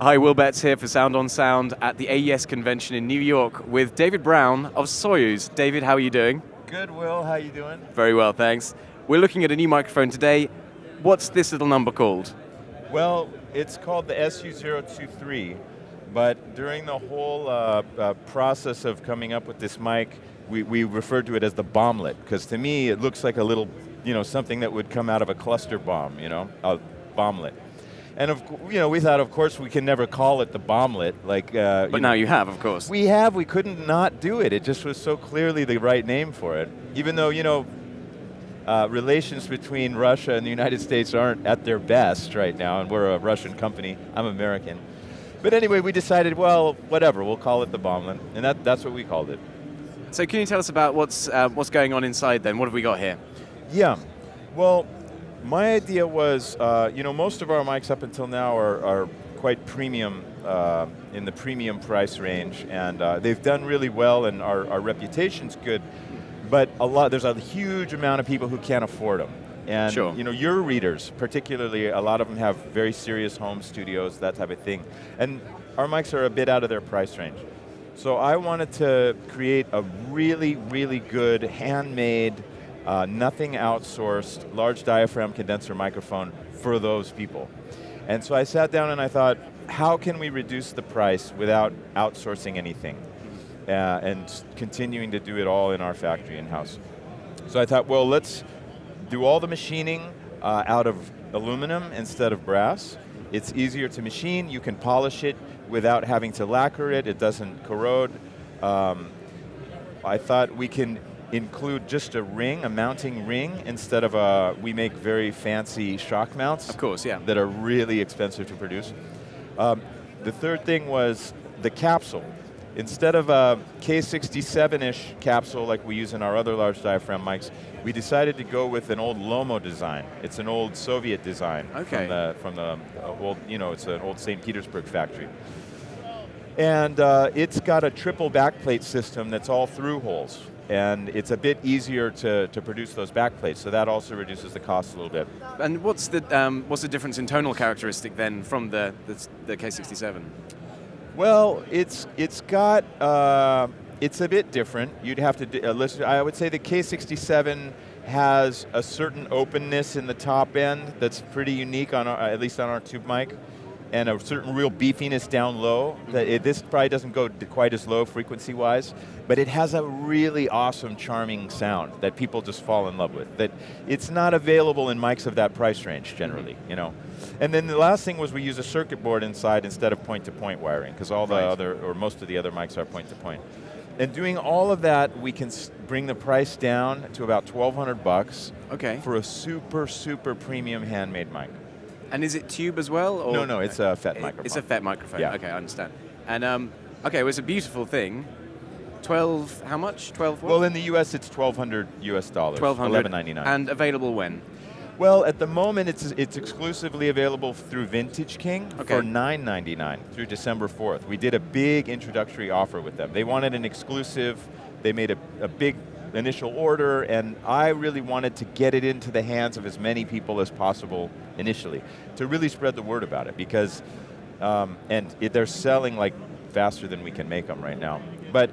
Hi, Will Betts here for Sound on Sound at the AES convention in New York with David Brown of Soyuz. David, how are you doing? Good, Will. How you doing? Very well, thanks. We're looking at a new microphone today. What's this little number called? Well, it's called the SU023, but during the whole process of coming up with this mic, we referred to it as the Bomblet, because to me it looks like a little, something that would come out of a cluster bomb, a bomblet. And we thought, of course, we can never call it the Bomblet. But now you have, of course. We have. We couldn't not do it. It just was so clearly the right name for it. Even though, relations between Russia and the United States aren't at their best right now, and we're a Russian company. I'm American. But anyway, we decided, well, whatever. We'll call it the Bomblet, and that's what we called it. So can you tell us about what's going on inside then? What have we got here? Yeah. Well, my idea was, most of our mics up until now are quite premium, in the premium price range, and they've done really well, and our reputation's good, but there's a huge amount of people who can't afford them. And sure. Your readers, particularly, a lot of them have very serious home studios, that type of thing, and our mics are a bit out of their price range. So I wanted to create a really, really good, handmade, nothing outsourced, large diaphragm condenser microphone for those people. And so I sat down and I thought, how can we reduce the price without outsourcing anything and continuing to do it all in our factory in-house? So I thought, well, let's do all the machining out of aluminum instead of brass. It's easier to machine. You can polish it without having to lacquer it. It doesn't corrode. I thought we can include just a mounting ring, instead of we make very fancy shock mounts. Of course, yeah. That are really expensive to produce. The third thing was the capsule. Instead of a K67-ish capsule like we use in our other large diaphragm mics, we decided to go with an old Lomo design. It's an old Soviet design. Okay. From the old, it's an old St. Petersburg factory. And it's got a triple backplate system that's all through holes. And it's a bit easier to produce those backplates, so that also reduces the cost a little bit. And what's the difference in tonal characteristic then from the K67? Well, it's a bit different. You'd have to listen. I would say the K67 has a certain openness in the top end that's pretty unique at least on our tube mic, and a certain real beefiness down low. This probably doesn't go quite as low frequency-wise, but it has a really awesome, charming sound that people just fall in love with. That it's not available in mics of that price range generally, And then the last thing was we use a circuit board inside instead of point-to-point wiring, because all the most of the other mics are point-to-point. And doing all of that, we can bring the price down to about $1,200. Okay. For a super, super premium handmade mic. And is it tube as well? Or No, it's a FET microphone. It's a FET microphone. Yeah. Okay, I understand. And well, it's a beautiful thing. 12, how much? 12 what? Well, in the US, it's $1,200 US. $1,200. $11.99. And available when? Well, at the moment, it's exclusively available through Vintage King for $9.99 through December 4th. We did a big introductory offer with them. They wanted an exclusive. They made a big initial order, and I really wanted to get it into the hands of as many people as possible initially to really spread the word about it, because they're selling like faster than we can make them right now. But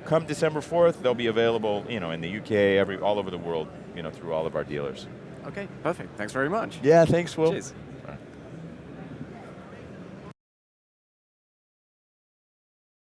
come December 4th, they'll be available, in the UK, all over the world, through all of our dealers. Okay, perfect. Thanks very much. Yeah, thanks, Will. Cheers.